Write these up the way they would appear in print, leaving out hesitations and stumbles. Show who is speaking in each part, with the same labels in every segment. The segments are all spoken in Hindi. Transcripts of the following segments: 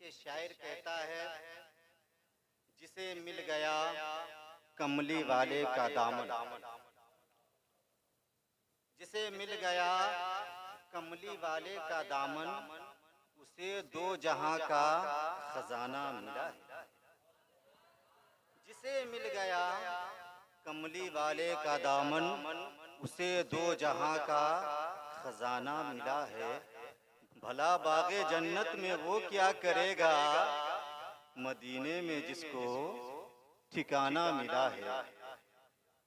Speaker 1: देखिए शायर कहता है, जिसे मिल गया कमली वाले का दामन, जिसे मिल गया कमली वाले का दामन, उसे दो जहां का खजाना मिला है। जिसे मिल गया कमली वाले का दामन, उसे दो जहां का खजाना मिला है। भला बागे जन्नत में वो क्या करेगा, मदीने में जिसको ठिकाना मिला है।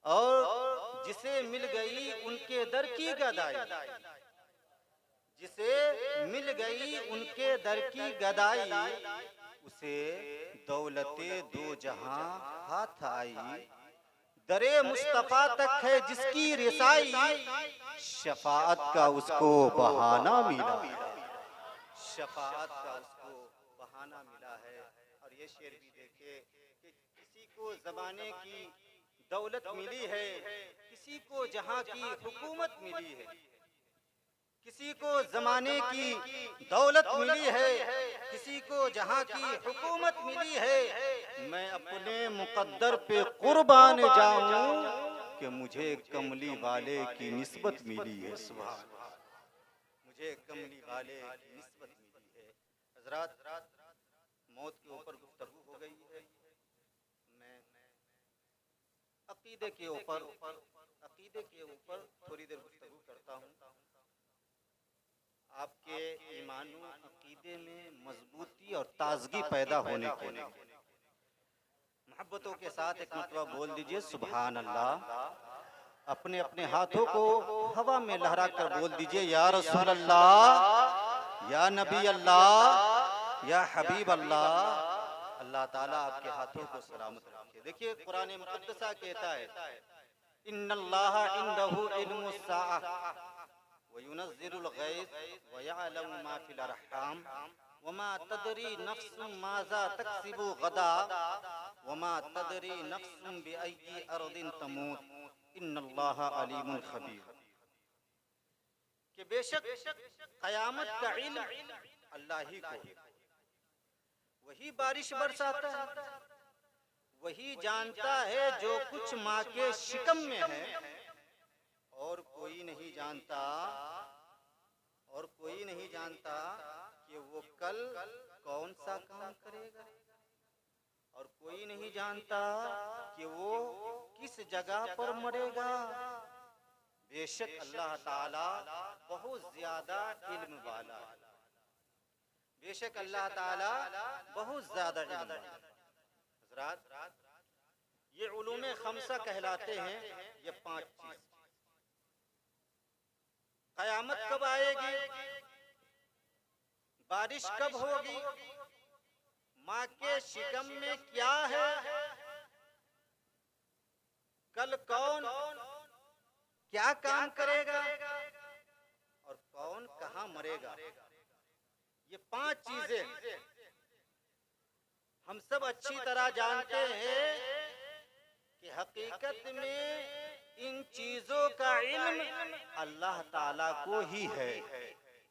Speaker 1: और जिसे मिल गई उनके दर की गदाई, जिसे मिल गई उनके दर की गदाई, उसे दौलते दो जहां हाथ आई। दरे मुस्तफा तक है जिसकी रिसाई, शफाअत का उसको बहाना मिला, शफाअत का उसको बहाना मिला है। और ये शेर भी देखे कि किसी को ज़माने की दौलत मिली है, किसी को जहां की हुकूमत मिली है, किसी को ज़माने की दौलत मिली है, किसी को जहां की हुकूमत मिली है। मैं अपने मुक़द्दर पे कुर्बान जाऊं कि मुझे कमली वाले की निस्बत मिली है। सुभान, मुझे कमली वाले की निस्बत मिली है। हज़रात, मौत के ऊपर गुफ्तगू हो गई है। मैं अकीदे के ऊपर थोड़ी देर गुफ्तगू करता हूँ। आपके ईमानो अकीदे में मजबूती और ताजगी पैदा होने के लिए मोहब्बतों के साथ एक मरतबा बोल दीजिए सुभान अल्लाह। अपने अपने हाथों को हवा में लहरा कर बोल दीजिए, या रसूल अल्लाह, या नबी अल्लाह, या हबीब अल्लाह। अल्लाह ताला आपके हाथों को सलामत रखे। देखिए कुरान मुक़द्दसा कहता है, इन्नल्लाह इंदहु इल्मुस साअह व युनज़्ज़िलुल गैज़ व यअलमु मा फिल अरहाम व मा तदरी नफ्सुम माज़ा तक्सिबु गदा व मा तदरी नफ्सुम बिअय्यि अर्दिन तमूत इन्नल्लाह अलीमुल खबीर। कि बेशक क़यामत का इल्म अल्लाह ही को, वही बारिश बरसाता है, वही जानता है जो कुछ माँ के शिकम में है, और कोई नहीं जानता, और कोई नहीं जानता कि वो कल कौन सा काम करेगा, और कोई नहीं जानता कि वो किस जगह पर मरेगा। बेशक अल्लाह ताला बहुत ज्यादा इल्म वाला है, बेशक अल्लाह ताला बहुत ज्यादा इल्म वाला है। हज़रात, ये उलूमे खमसा कहलाते हैं, ये 5 चीज। क़यामत कब आएगी, बारिश कब होगी, माँ के शिकम में क्या है, कल कौन क्या काम करेगा, और कौन कहाँ मरेगा। ये 5 चीजें हम सब अच्छी तरह जानते हैं कि हकीकत में इन चीजों का इल्म अल्लाह ताला को ही है,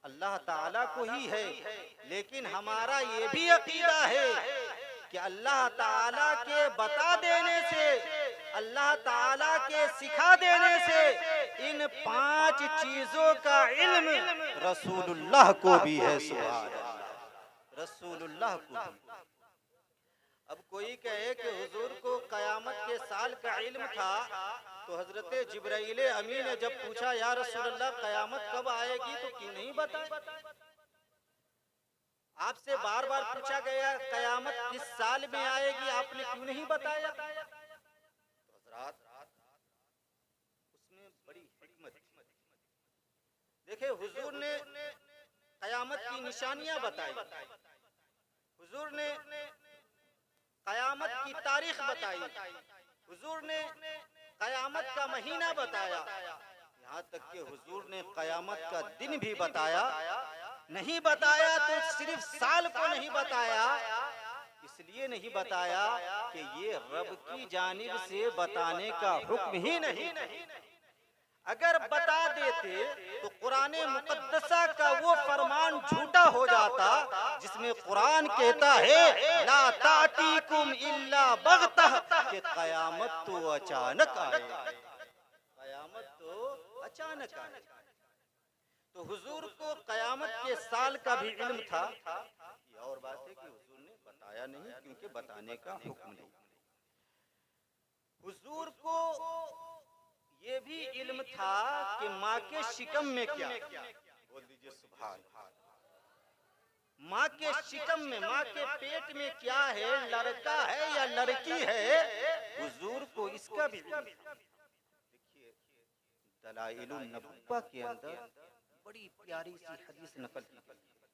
Speaker 1: अल्लाह ताला को ही है। लेकिन हमारा ये भी अकीदा है कि अल्लाह ताला के बता देने से, अल्लाह ताला के सिखा देने से इन 5 चीजों का इल्म रसूलुल्लाह को भी है। सुभान अल्लाह, रसूलुल्लाह को भी। अब कोई कहे कि हुजूर को क़यामत के साल का इल्म था, तो हजरत जिब्राइल अमीन ने जब पूछा या रसूलल्लाह क़यामत कब आएगी, तो क्यों नहीं बताया। आपसे बार बार पूछा गया क़यामत किस साल में आएगी, आपने क्यों नहीं बताया। तो हजरात, उसमें बड़ी हिकमत। देखिए हुजूर ने क़यामत की निशानियां बताई, हुजूर ने क़यामत की तारीख बताई, हुजूर ने क़यामत का महीना बताया, यहाँ तक कि हुजूर ने क़यामत का दिन भी बताया। नहीं बताया तो सिर्फ साल को नहीं बताया, इसलिए नहीं बताया कि ये रब की जानिब से बताने का हुक्म ही नहीं। अगर बता देते तो कुरान मुकद्दसा का वो फरमान झूठा हो जाता जिसमें कुरान कहता है ला तातीकुम इल्ला बगतह, कि कयामत तो अचानक आएगी, कयामत तो अचानक आएगी। तो हुजूर को कयामत के साल का भी इल्म था। ये और बात है कि हुजूर ने बताया नहीं, क्योंकि बताने का हुक्म नहीं। हुजूर को ये भी इल्म था कि माँ के शिकम में क्या, बोल दीजिए सुभान अल्लाह, माँ के शिकम में, माँ के पेट में क्या है, लड़का है या लड़की है, हुजूर को इसका भी इल्म था। देखिए दलाइलुन नबुव्वा के अंदर बड़ी प्यारी सी हदीस नकल की गई है,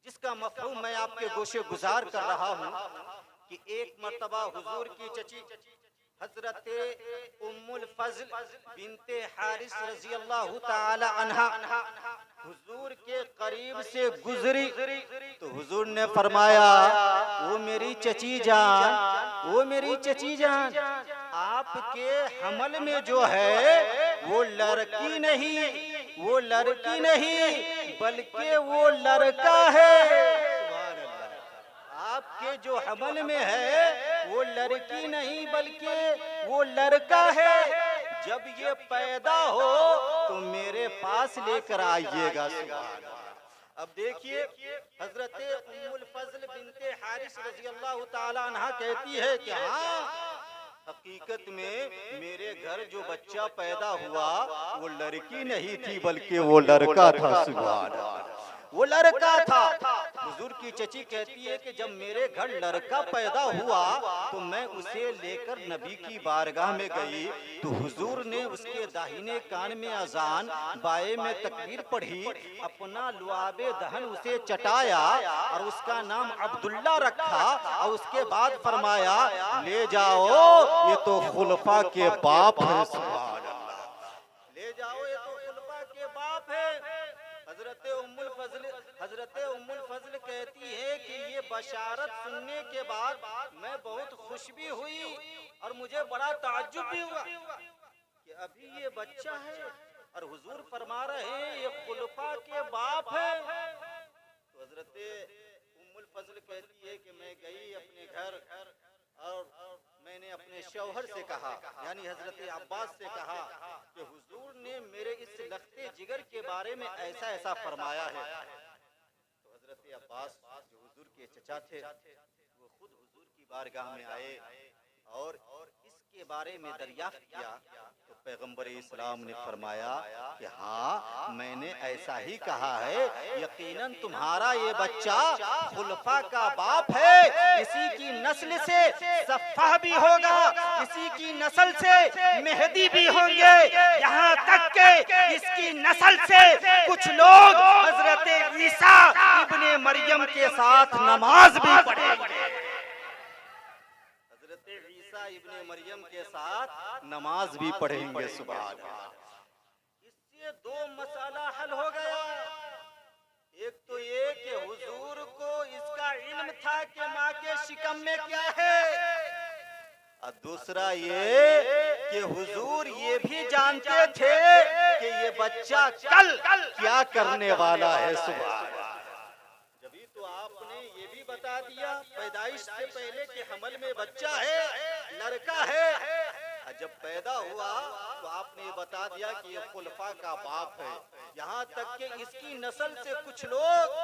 Speaker 1: जिसका मफहूम मैं आपके गोशे गुजार कर रहा हूँ कि एक मर्तबा हुजूर की चची हजरत उम्मुल फज़ल बिनते हारिस रज़ी अल्लाह ताला अन्हा हुजूर के करीब से गुजरी, तो हुजूर ने फरमाया वो मेरी चची जान, वो मेरी चची जान, आपके हमल में जो है वो लड़की नहीं, वो लड़की नहीं बल्कि वो लड़का है। आपके जो हमल में है वो लड़की नहीं बल्कि वो लड़का है। जब ये पैदा हो तो मेरे पास लेकर आइएगा। अब देखिए हजरत उम्मुल फज़ल बिनते हारिस रज़ी अल्लाह ताला अन्हा कहती है कि हाँ, हकीकत में मेरे घर जो बच्चा पैदा हुआ वो लड़की नहीं थी बल्कि वो लड़का था। सुभान अल्लाह, वो लड़का था। हुजूर की चची कहती है कि जब मेरे घर लड़का पैदा हुआ तो मैं उसे लेकर नबी की बारगाह में गई, तो हुजूर ने उसके दाहिने कान में अजान, बाएं में तकबीर पढ़ी, अपना लुआबे दहन उसे चटाया और उसका नाम अब्दुल्ला रखा और उसके बाद फरमाया ले जाओ ये तो खुलफा के बाप है। सुभान अल्लाह, ले जाओ ये तो खुलफा के बाप है। हजरत उम्मुल फज़ल कहती है कि ये बशारत सुनने के बाद मैं बहुत खुश भी हुई और मुझे बड़ा ताज्जुब भी हुआ कि अभी ये बच्चा है और हुजूर फरमा रहे हैं ये खुलफा के बाप है। तो हजरत उम्मुल फज़ल कहती है कि मैं गई अपने घर और मैंने अपने शौहर से कहा, यानी हजरत अब्बास से कहा कि हुजूर ने मेरे इस लखते जिगर के बारे में ऐसा ऐसा फरमाया है। तो हजरत अब्बास जो हुजूर के चचा थे वो खुद हुजूर की बारगाह में आए और इसके बारे में दरियाफ्त किया। तो पैगंबर इस्लाम ने फरमाया कि हाँ मैंने ऐसा ही कहा है, यकीनन तुम्हारा ये बच्चा खुलफा का बाप है, इसी की नस्ल से सफ़ाह भी होगा, इसी की नस्ल से मेहदी भी होंगे, यहाँ तक के इसकी नस्ल से कुछ लोग हजरत ईसा इब्ने मरियम के साथ नमाज भी पढ़ेंगे, इब्ने मरियम के साथ नमाज भी पढ़ेंगे। सुभान अल्लाह, इससे दो मसाला हल हो गया। एक तो ये कि हुजूर को इसका इल्म था कि माँ के शिकम में क्या है, और दूसरा ये कि हुजूर ये भी जानते थे कि ये बच्चा कल क्या करने वाला है। सुभान अल्लाह, तो आपने ये भी बता दिया पैदाइश से पहले कि हमल में बच्चा है, लड़का है, जब पैदा हुआ तो आपने ये बता दिया कि ये खुलफा का बाप है। यहाँ तक कि इसकी नस्ल से कुछ लोग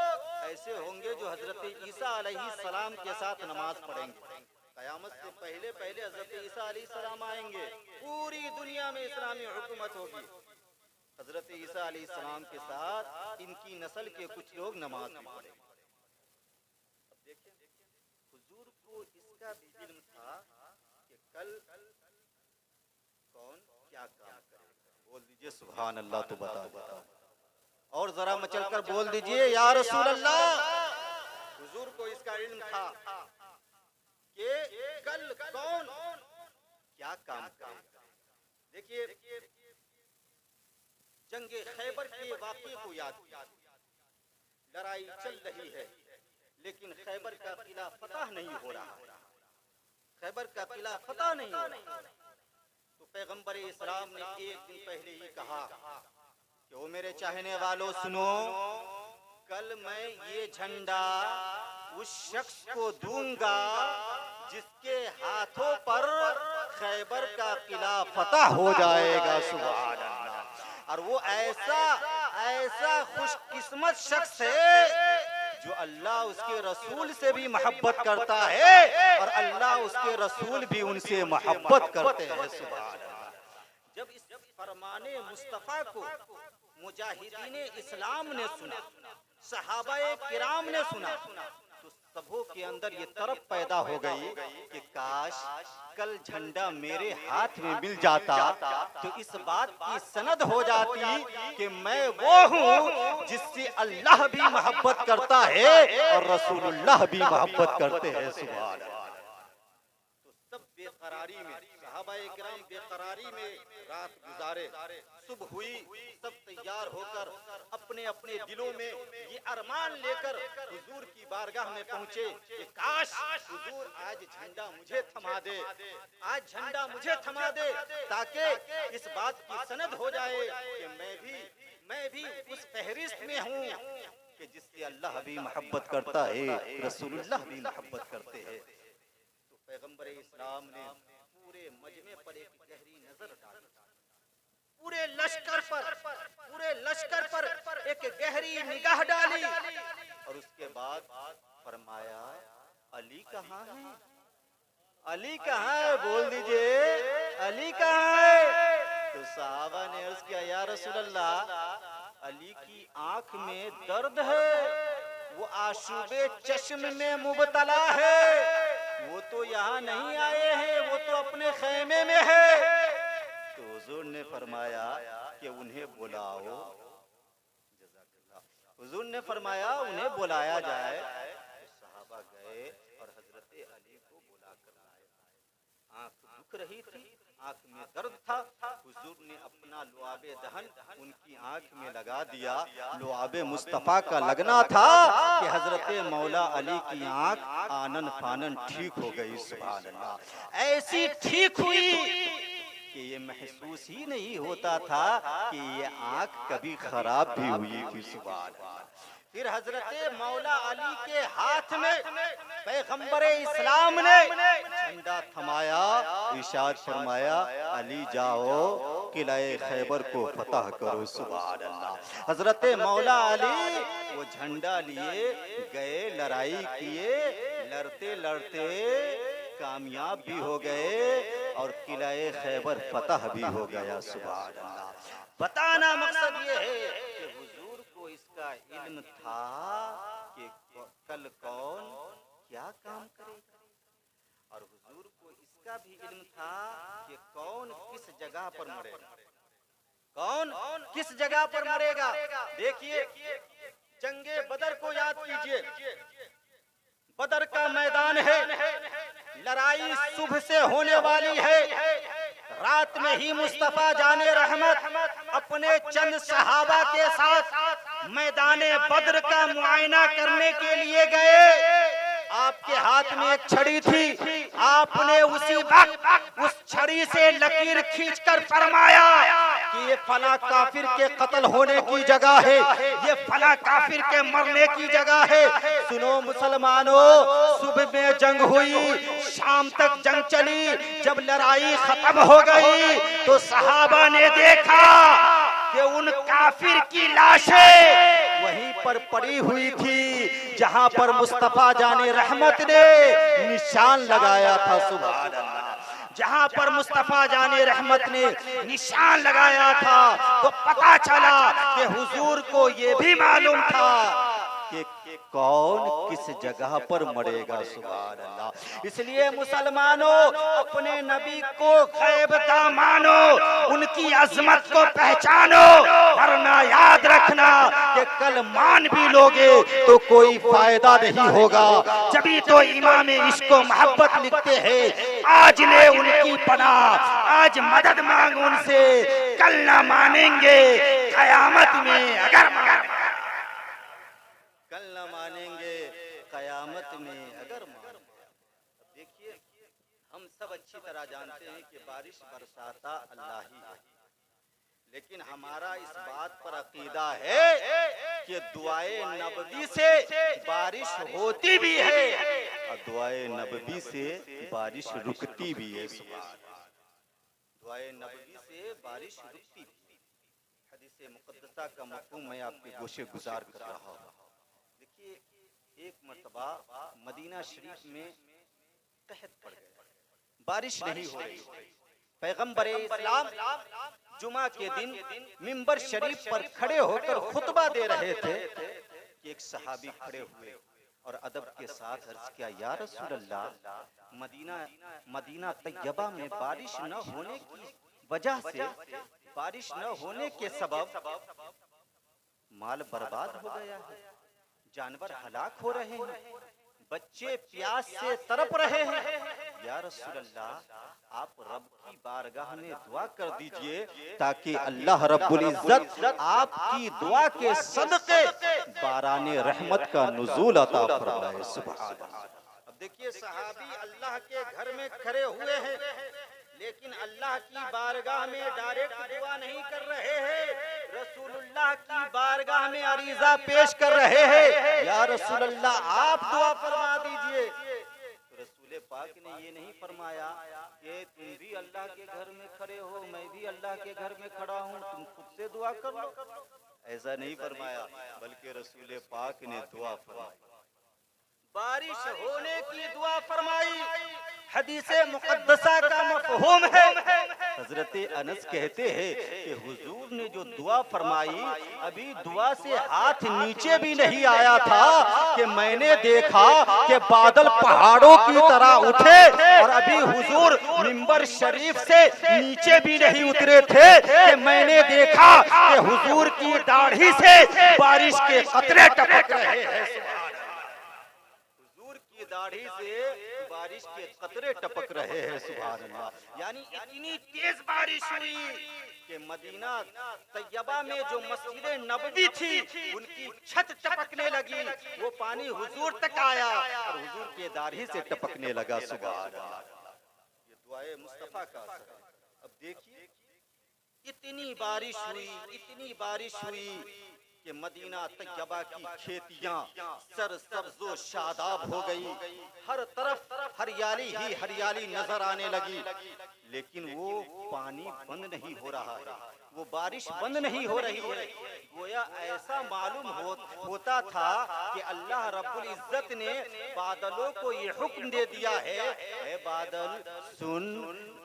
Speaker 1: ऐसे होंगे जो हजरत ईसा अलैहिस्सलाम के साथ नमाज पढ़ेंगे। कयामत से पहले पहले हजरत ईसा अलैहिस्सलाम आएंगे, पूरी दुनिया में इस्लामी हुकूमत होगी। हजरत ईसा अलैहिस्सलाम के साथ इनकी नस्ल के कुछ लोग नमाज भी पढ़ेंगे। हुजूर को इसका भी इल्म था कि कल कौन क्या काम करेगा। बोल दीजिए सुभान अल्लाह, तो बता और जरा मचल कर बोल दीजिए या रसूल अल्लाह। हुजूर को इसका इल्म था कि कल कौन क्या काम करेगा। देखिए जंगे खैबर के वाक़े को याद कीजिए, लड़ाई चल रही है लेकिन खैबर का किला फतह नहीं हो रहा, खैबर का किला फतह नहीं हो रहा। तो पैगंबर इस्लाम ने एक दिन पहले ही कहा कि वो मेरे चाहने वालों सुनो, कल मैं ये झंडा उस शख्स को दूंगा जिसके हाथों पर खैबर का किला फतह हो जाएगा। सुभान अल्लाह। और वो ऐसा खुशकिस्मत शख्स है जो अल्लाह उसके रसूल से भी मोहब्बत करता है और अल्लाह उसके रसूल भी उनसे मोहब्बत करते हैं। सुभान अल्लाह। जब इस फरमाने मुस्तफा को मुजाहिदीन इस्लाम ने सुना, सहाबाए किराम ने सुना, तो सबों के अंदर ये तरफ पैदा हो गई कि काश कल झंडा मेरे हाथ में मिल जाता तो इस बात की सनद हो जाती कि मैं वो हूँ जिससे अल्लाह भी मोहब्बत करता है और रसूलुल्लाह भी मोहब्बत करते हैं। सुभान अल्लाह। तो सब बेकरारी में, सहाबाए किराम बेकरारी में रात गुजारे। सुबह हुई, सब तैयार होकर अपने अपने दिलों में ये अरमान लेकर हुजूर की बारगाह में पहुंचे कि काश हुजूर आज झंडा मुझे थमा दे, आज झंडा मुझे थमा दे, ताकि इस बात की सनद हो जाए कि मैं भी उस फहरिस्त में हूँ कि जिससे अल्लाह भी मोहब्बत करता है, रसूलुल्लाह भी मोहब्बत करते हैं। तो पैगंबर इस्लाम ने पूरे मजमे पर एक गहरी नजर डाली, पूरे लश्कर पर एक गहरी निगाह डाली और उसके बाद फरमाया, अली कहाँ है? अली कहाँ है? बोल दीजिए, अली कहाँ है? तो सहाबा ने अर्ज किया, या रसूल अल्लाह, अली की आंख में दर्द है, वो आशूबे चश्म में मुबतला है, वो तो यहाँ नहीं आए हैं, वो तो अपने खेमे में है। तो हुजूर ने फरमाया कि उन्हें बुलाओ। हुजूर ने फरमाया उन्हें बुलाया जाए। तो सहाबा गए और हजरत अली को बुलाकर लाए। आंख दुख रही थी, आंख में दर्द था। हुजूर ने अपना लुआबे दहन उनकी आंख में लगा दिया। लुआबे मुस्तफा का लगना था कि हजरत मौला अली की आंख आनन फानन ठीक हो गई। सुभान अल्लाह। ऐसी ठीक हुई कि ये महसूस ही नहीं होता था कि ये आंख कभी खराब भी हुई थी। सुभान अल्लाह। फिर हजरत मौला अली के हाथ में पैगंबर इस्लाम ने झंडा थमाया, इरशाद फरमाया, अली जाओ किले खैबर को फतह करो। सुभान अल्लाह। हजरत मौला अली वो झंडा लिए गए, लड़ाई किए, लड़ते लड़ते कामयाब भी हो गए और किले खैबर फतह भी हो गया। सुभान अल्लाह। बताना मकसद ये है कि हुजूर को इसका इल्म था कि कल कौन क्या काम करेगा, और हुजूर को इसका भी इल्म था कि कौन किस जगह पर मरेगा, कौन किस जगह पर मरेगा। देखिए, जंगे बदर को याद कीजिए, बदर का मैदान है, लड़ाई सुबह से होने वाली है। रात में ही मुस्तफा जाने रहमत अपने चंद सहाबा के साथ मैदाने बद्र का मुआयना करने के लिए गए। आपके हाथ में एक छड़ी थी, आपने उसी वक्त उस छड़ी से लकीर खींचकर फरमाया कि ये फला काफिर के कत्ल होने की जगह है, ये फला काफिर के मरने की जगह है। सुनो मुसलमानों, सुबह में जंग हुई, शाम तक जंग चली। जब लड़ाई खत्म हो गई तो सहाबा ने देखा कि उन काफिर की लाशें वहीं पर पड़ी हुई थी जहां पर मुस्तफा जाने रहमत ने निशान लगाया था। सुभान अल्लाह। जहां पर मुस्तफा जाने रहमत ने निशान लगाया था तो पता चला कि हुजूर को ये भी मालूम था कि कौन किस जगह पर मरेगा। सुभान अल्लाह। इसलिए मुसलमानों, अपने नबी को गैब का मानो, उनकी अजमत को पहचानो, वरना याद रखना कि कल मान भी लोगे तो कोई फायदा नहीं होगा। जभी तो इमाम इश्क व मोहब्बत लिखते हैं, आज ले उनकी पनाह, आज मदद मांग उनसे, कल ना मानेंगे कयामत में अगर कल न मानेंगे कयामत में अगर मान। देखिए, हम सब अच्छी तरह जानते हैं कि बारिश बरसाता अल्लाह ही है, लेकिन हमारा इस बात पर अकीदा है कि दुआए नबवी से बारिश होती भी है और दुआए नबवी से बारिश रुकती भी है। दुआए नबवी से बारिश रुकती भी। हदीस मुक़द्दसा का मफ़हूम मैं आपके गोशे गुजार कर रहा हूँ। देखिए, एक मर्तबा मदीना शरीफ में कहत पड़ गया, बारिश नहीं हो रही। पैगंबर इस्लाम जुमा के दिन मिंबर शरीफ पर खड़े होकर खुतबा दे रहे थे कि एक सहाबी खड़े हुए और अदब के साथ अर्ज किया, या रसूल अल्लाह, मदीना तैयबा में बारिश न होने की वजह से, बारिश न होने के सबब माल बर्बाद हो गया है, जानवर हलाक हो रहे हैं, बच्चे प्यास से तड़प रहे हैं। या रसूल अल्लाह, आप रब की बारगाह में दुआ कर दीजिए ताकि अल्लाह रब्बुल इज्जत आपकी दुआ के सदके बाराने रहमत का नुज़ूल अता फरमाए। सुभान अल्लाह। अब देखिए, सहाबी अल्लाह के घर में खड़े हुए हैं, लेकिन अल्लाह की बारगाह में डायरेक्ट दुआ नहीं कर रहे हैं, रसूलुल्लाह की बारगाह में अरीजा पेश कर रहे हैं, या रसूलुल्लाह आप दुआ फरमा दीजिए। तो रसूल पाक ने ये नहीं फरमाया कि तुम भी अल्लाह के घर में खड़े हो, मैं भी अल्लाह के घर में खड़ा हूँ, तुम खुद से दुआ कर लो, ऐसा नहीं फरमाया, बल्कि रसूल पाक ने दुआ फरमाई, बारिश होने की दुआ फरमाई। हदीसे मुक़द्दसा का मफ़हूम है, हजरत अनस कहते हैं कि हुजूर ने जो दुआ फरमाई, अभी दुआ से हाथ नीचे भी नहीं आया था कि मैंने देखा कि बादल पहाड़ों की तरह उठे और अभी हुजूर मिंबर शरीफ से नीचे भी नहीं उतरे थे कि मैंने देखा कि हुजूर की दाढ़ी से बारिश के कतरे टपक रहे हैं। हुजूर की दाढ़ी से बारिश के कतरे टपक रहे हैं। सुभान अल्लाह। यानी इतनी तेज बारिश हुई कि मदीना तैयबा में जो मस्जिद नबवी थी उनकी छत टपकने लगी, वो पानी हुजूर तक आया और हुजूर के दाढ़ी से टपकने लगा। सुभान अल्लाह। ये दुआए मुस्तफा का असर है। अब देखिए, इतनी बारिश हुई, इतनी बारिश हुई कि मदीना तैयबा की खेतियां सरसब्ज़ो शादाब हो गई, हर तरफ हरियाली ही हरियाली नजर आने लगी, लेकिन वो पानी बंद नहीं हो रहा है, वो बारिश बंद नहीं हो रही है। गोया ऐसा मालूम होता था कि अल्लाह रब्बुल इज्जत ने बादलों को ये हुक्म दे दिया है, ए बादल सुन,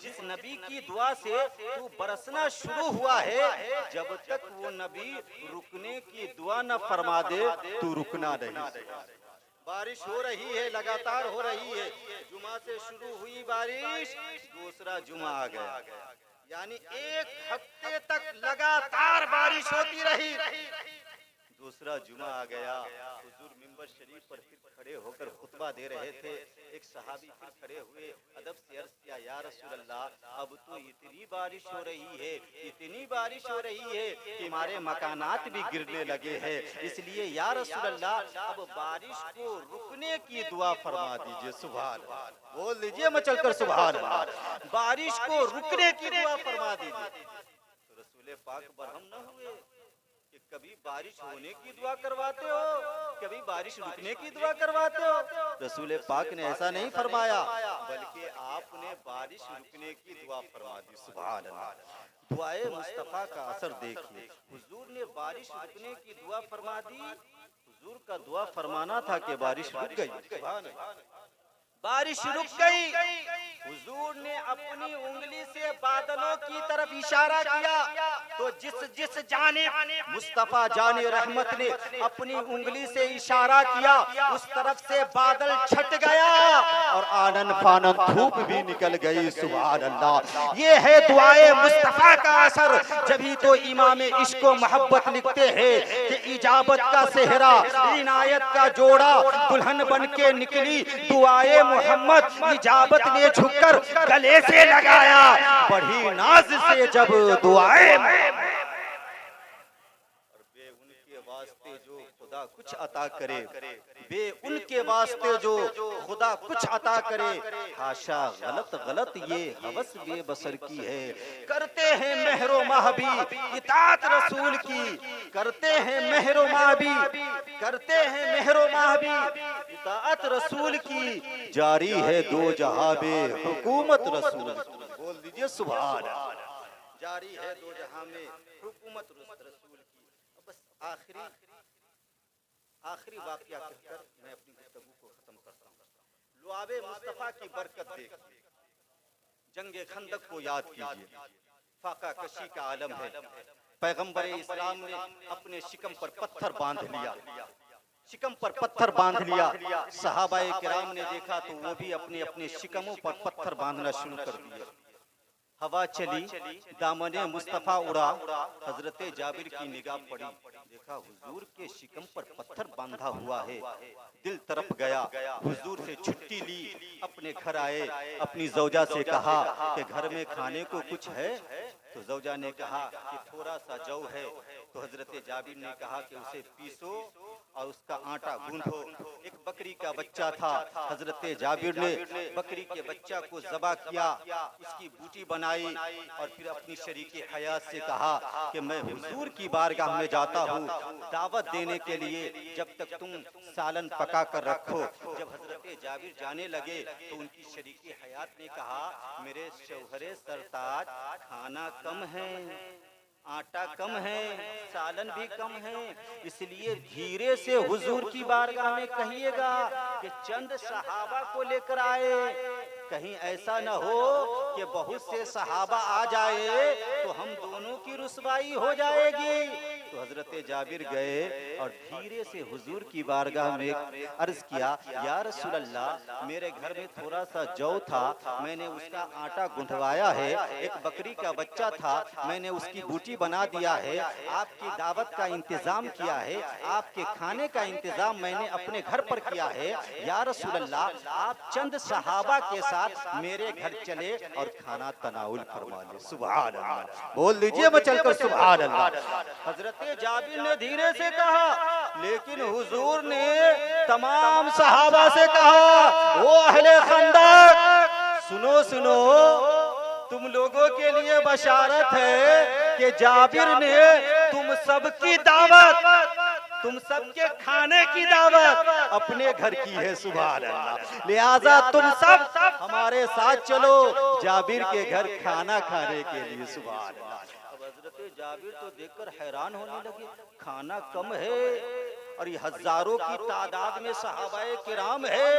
Speaker 1: जिस नबी की दुआ से तू बरसना शुरू हुआ है, जब तक वो नबी रुकने की दुआ न फरमा दे तू रुकना नहीं। बारिश हो रही है, लगातार हो रही है, जुमा से शुरू हुई बारिश, दूसरा जुमा आ गया, यानी एक हफ्ते तक लगातार बारिश होती रही। दूसरा जुमा आ गया, हुजूर मिंबर शरीफ पर फिर खड़े होकर खुतबा दे रहे थे। एक सहाबी फिर खड़े हुए, अदब से अर्ज किया, या रसूल अल्लाह, अब तो इतनी बारिश हो रही है, इतनी बारिश हो रही है कि हमारे मकानात भी गिरने लगे हैं, इसलिए या रसूल अल्लाह, अब बारिश को रुकने की दुआ फरमा दीजिए। सुभान अल्लाह, बोल दीजिए मचल कर सुभान अल्लाह। बारिश को रुकने की दुआ फरमा दीजिए। तो रसूल पाक बरहम न हुए कि कभी बारिश होने की दुआ करवाते हो, कभी बारिश रुकने की दुआ करवाते हो। रसूल पाक ने ऐसा नहीं फरमाया, बल्कि आपने बारिश रुकने की दुआ फरमा दी। सुभान अल्लाह। दुआए मुस्तफा का असर देखिए, हुजूर ने बारिश रुकने की दुआ फरमा दी। हुजूर का दुआ फरमाना था कि बारिश रुक गई। सुभान अल्लाह। बारिश रुक गई, हुजूर ने अपनी उंगली से बादलों की तरफ इशारा किया, तो जिस जानिब मुस्तफा जाने रहमत ने अपनी उंगली से इशारा किया, उस तरफ से बादल छट गया और आनन फानन धूप भी निकल गई। सुभान अल्लाह। ये है दुआए मुस्तफा का असर। जभी तो इमाम इश्क व मोहब्बत लिखते हैं कि इजाबत का सेहरा, इनायत का जोड़ा, दुल्हन बन के निकली दुआए मोहम्मद, इजाबत ने झुककर गले से लगाया, बड़ी नाज से जब दुआए। और बे उनके वास्ते जो खुदा कुछ अता करे, बे उनके वास्ते जो खुदा कुछ अता करे, हाशा गलत गलत ये हवस बेबसर की है। करते हैं मेहरो महबी इताअत रसूल की, करते हैं मेहरो महबी, करते हैं मेहरो महबी इताअत रसूल की, जारी है दो जहां में हुकूमत रसूल की। बोल दीजिए सुभान अल्लाह। जारी है दो जहां में हुकूमत रसूल की। बस आखिरी वाकया कहकर मैं अपनी गुफ्तगू को खत्म करता हूँ। लुआबे मुस्तफा की बरकत देखिए, जंगे खंदक को याद कीजिए, फाका कशी का आलम है। पैगंबर इस्लाम ने अपने शिकम पर पत्थर बांध लिया, शिकम पर पत्थर बांध लिया। सहाबाए किराम ने देखा तो वो भी अपने अपने शिकमों पर पत्थर बांधना शुरू कर दिए। हवा चली, दामने मुस्तफा उड़ा, हजरत जाबिर की निगाह पड़ी, देखा हुजूर के शिकम पर पत्थर बांधा हुआ है। दिल तरफ गया, हुजूर से छुट्टी ली, अपने घर आए, अपनी जौजा से कहा कि घर में खाने को कुछ है? तो जौजा ने कहा कि थोड़ा सा जौ है। तो हजरत जाबिर ने कहा कि उसे पीसो और उसका आटा गूंथो। एक बकरी का बच्चा था, हजरत जाबिर ने बकरी के बच्चा को ज़बा किया, उसकी बूटी बनाई और फिर अपनी शरीके हयात से कहा कि मैं हुजूर की बारगाह में जाता हूँ दावत देने के लिए, जब तक तुम सालन पका कर रखो। जब हजरत जाबिर जाने लगे तो उनकी शरीके हयात ने कहा, मेरे शौहरे सरताज, खाना कम है, आटा कम है, सालन भी कम है, इसलिए धीरे से हुजूर की बारगाह में कहिएगा कि चंद सहाबा को लेकर आए। कहीं ऐसा न हो कि बहुत से सहाबा आ जाए तो हम दोनों की रुसवाई हो जाएगी। तो हजरत जाबिर गए और धीरे से हुजूर की बारगाह में अर्ज किया, या रसूल अल्लाह, मेरे घर में थोड़ा सा जौ था, मैंने उसका आटा गुंथवाया है, एक बकरी का बच्चा था, मैंने उसकी बूटी बना दिया है, आपकी दावत का इंतजाम किया है, आपके खाने का इंतजाम मैंने अपने घर पर किया है। या रसूल अल्लाह, आप चंद सहाबा के साथ मेरे घर चले और खाना तनाउल फरमा ले। सुभान अल्लाह, बोल दीजिए मचलकर सुभान अल्लाह। हजरत जाबिर ने धीरे से कहा, लेकिन हुजूर ने तमाम सहाबा से कहा, ओ अहले खंदक, सुनो सुनो, तुम लोगों के लिए बशारत है कि जाबिर ने तुम सबकी दावत, तुम सबके खाने की दावत अपने घर की है। सुभान अल्लाह, लिहाजा तुम सब हमारे साथ चलो जाबिर के घर खाना खाने के लिए। सुभान अल्लाह। अब हजरत जाबिर तो देखकर हैरान होने लगे, खाना कम है और ये हजारों की तादाद में सहाबाए किराम है,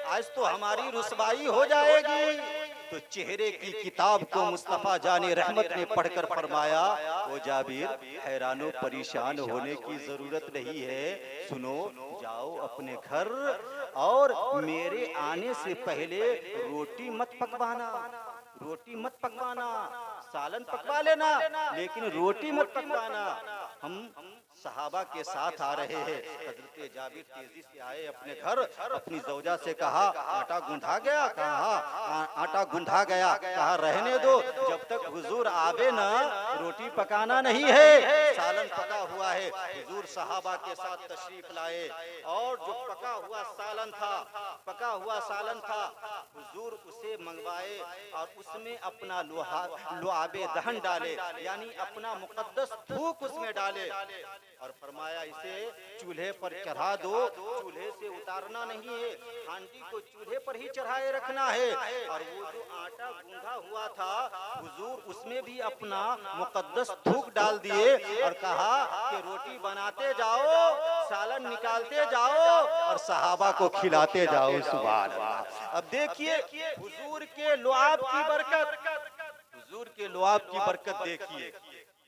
Speaker 1: आज तो हमारी रुसवाई हो जाएगी। तो चेहरे की किताब को मुस्तफा जाने रहमत ने पढ़कर फरमाया, ओ जाबिर, हैरानो परेशान होने की जरूरत नहीं है, सुनो, जाओ अपने घर और मेरे आने से पहले रोटी मत पकवाना, रोटी मत पकवाना, सालन पकवा लेना लेकिन रोटी मत पकवाना, हम सहाबा के साथ आ रहे हैं। हजरत जाबिर तेजी से आए अपने घर, अपनी जौजा से कहा, आटा गूंधा गया? कहा आटा गूंधा गया। कहा रहने दो, जब तक हुजूर आवे ना रोटी पकाना नहीं है, सालन पका हुआ है। हुजूर सहाबा के साथ तशरीफ लाए और जो पका हुआ सालन था, पका हुआ सालन था, हुजूर उसे मंगवाए और उसमें अपना लुआबे दहन डाले, यानी अपना मुकद्दस थूक उसमें डाले और फरमाया, इसे चूल्हे पर चढ़ा दो, चूल्हे से उतारना नहीं है, हांडी को चूल्हे पर ही चढ़ाए रखना है। और वो जो आटा गूंधा हुआ था, हुजूर उसमें भी अपना मुकद्दस थूक डाल दिए और कहा कि रोटी बनाते जाओ, सालन निकालते जाओ और सहाबा को खिलाते जाओ। सुभान अल्लाह। अब देखिए हुजूर के लुआब की बरकत, हुजूर के लुआब की बरकत देखिए।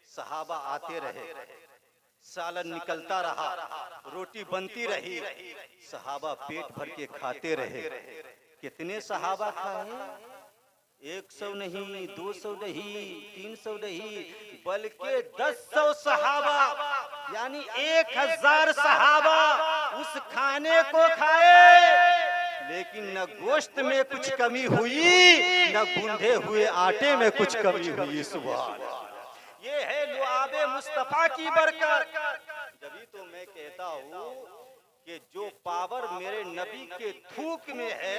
Speaker 1: सहाबा आते रहे, सालन निकलता रहा, रोटी बनती रही, सहाबा पेट भर के खाते रहे। कितने सहाबा खाए? 100 नहीं, 200 नहीं, 300 नहीं, बल्कि 1000 सहाबा, यानी 1000 सहाबा उस खाने को खाए। लेकिन न गोश्त में कुछ कमी हुई, न गूंधे हुए आटे में कुछ कमी हुई। सुभान, ये है लुआबे मुस्तफा की बरकत। जभी तो मैं कहता हूँ कि जो पावर मेरे नबी के थूक में है,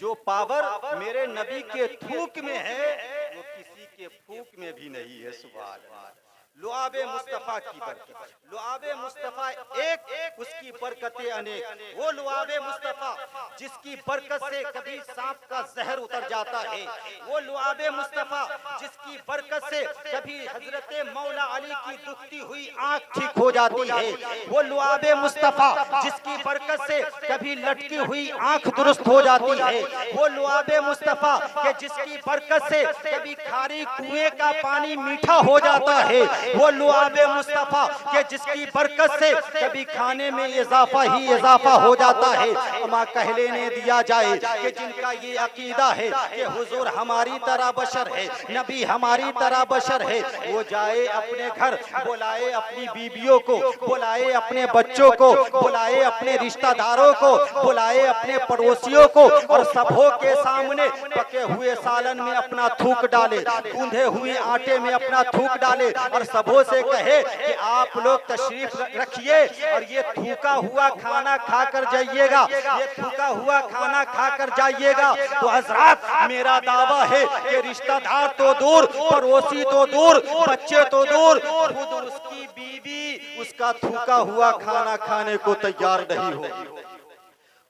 Speaker 1: जो पावर मेरे नबी के थूक में है, वो किसी के फूक में भी नहीं है। सुभान अल्लाह। लुआबे मुस्तफा की बरकत, लुआबे मुस्तफा एक, उसकी बरकतें अनेक। वो लुआबे मुस्तफा जिसकी बरकत से कभी सांप का जहर उतर जाता है, वो लुआबे मुस्तफा जिसकी बरकत से कभी हजरत मौला अली की दुखती हुई आंख ठीक हो जाती है, वो लुआबे मुस्तफा जिसकी बरकत से कभी लटकी हुई आंख दुरुस्त हो जाती है, वो लुआबे मुस्तफा के जिसकी बरकत से कभी खारी कुएं का पानी मीठा हो जाता है, वो लुआबे मुस्तफा के जिसकी बरकत से कभी खाने में इजाफा ही इजाफा हो जाता है। अमा कहले ने दिया जाए कि जिनका ये अकीदा है कि हुजूर हमारी तरह बशर है, नबी हमारी तरह बशर है, वो जाए अपने घर, बुलाए अपनी बीवियों को, बुलाए अपने बच्चों को, बुलाए अपने रिश्तेदारों को, बुलाए अपने पड़ोसियों को, और सबों के सामने पके हुए सालन में अपना थूक डाले, गूंधे हुए आटे में अपना थूक डाले, और सबों से कहे कि आप लोग तशरीफ रखिए और ये थूका हुआ खाना खाकर जाइएगा, ये थूका हुआ खाना खाकर जाइएगा। तो हजरत मेरा दावा है कि रिश्तेदार तो दूर, पड़ोसी तो दूर, बच्चे तो दूर, खुद उसकी बीवी उसका थूका हुआ खाना खाने को तैयार नहीं होगी,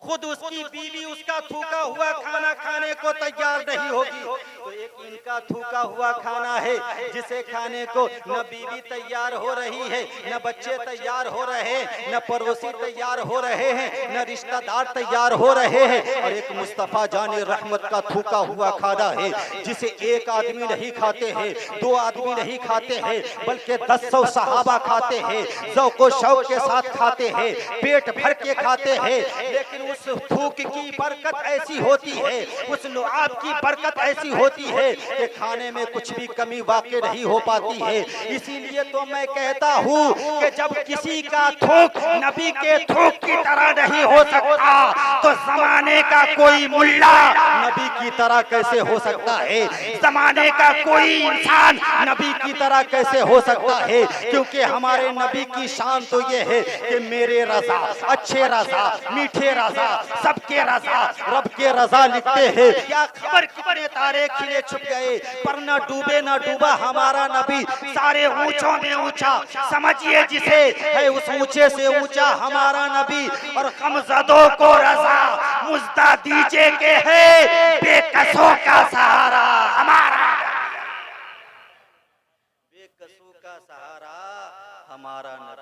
Speaker 1: खुद उसकी बीवी उसका थूका हुआ खाना खाने को तैयार नहीं होगी। तो एक इनका थूका हुआ खाना है जिसे खाने को न बीवी तैयार हो रही है, न बच्चे तैयार हो रहे हैं, न पड़ोसी तैयार हो रहे हैं, न रिश्तेदार तैयार हो रहे हैं। और एक मुस्तफ़ा जाने रहमत का थूका हुआ खाना है जिसे एक आदमी नहीं खाते हैं, दो आदमी नहीं खाते हैं, बल्कि 10 सहाबा खाते हैं, ज़ौक़ शौक़ के साथ खाते हैं, पेट भर के खाते हैं। लेकिन उस थूक की बरकत ऐसी होती है, उस लुआब की बरकत ऐसी होती है कि खाने में कुछ भी कमी वाक़ई नहीं हो पाती है। इसीलिए तो मैं कहता हूँ कि जब किसी का थूक नबी के थूक की तरह नहीं हो सकता, तो जमाने का कोई मुल्ला नबी की तरह कैसे हो सकता है, जमाने का कोई इंसान नबी की तरह कैसे हो सकता है। क्योंकि हमारे नबी की शान तो ये है कि मेरे रज़ा, अच्छे रज़ा, मीठे रज़ा, सबके रज़ा, रब के रज़ा लिखते हैं। क्या खबर कितने तारे खिले छुप गए, पर न डूबे न डूबा हमारा नबी, सारे ऊंचों में ऊंचा समझिए जिसे है, उस ऊंचे से ऊंचा हमारा नबी। और गमज़दों को रज़ा मुज़्दा दीजिए के है बेकसों का सहारा हमारा, बेकसों का सहारा हमारा नबी।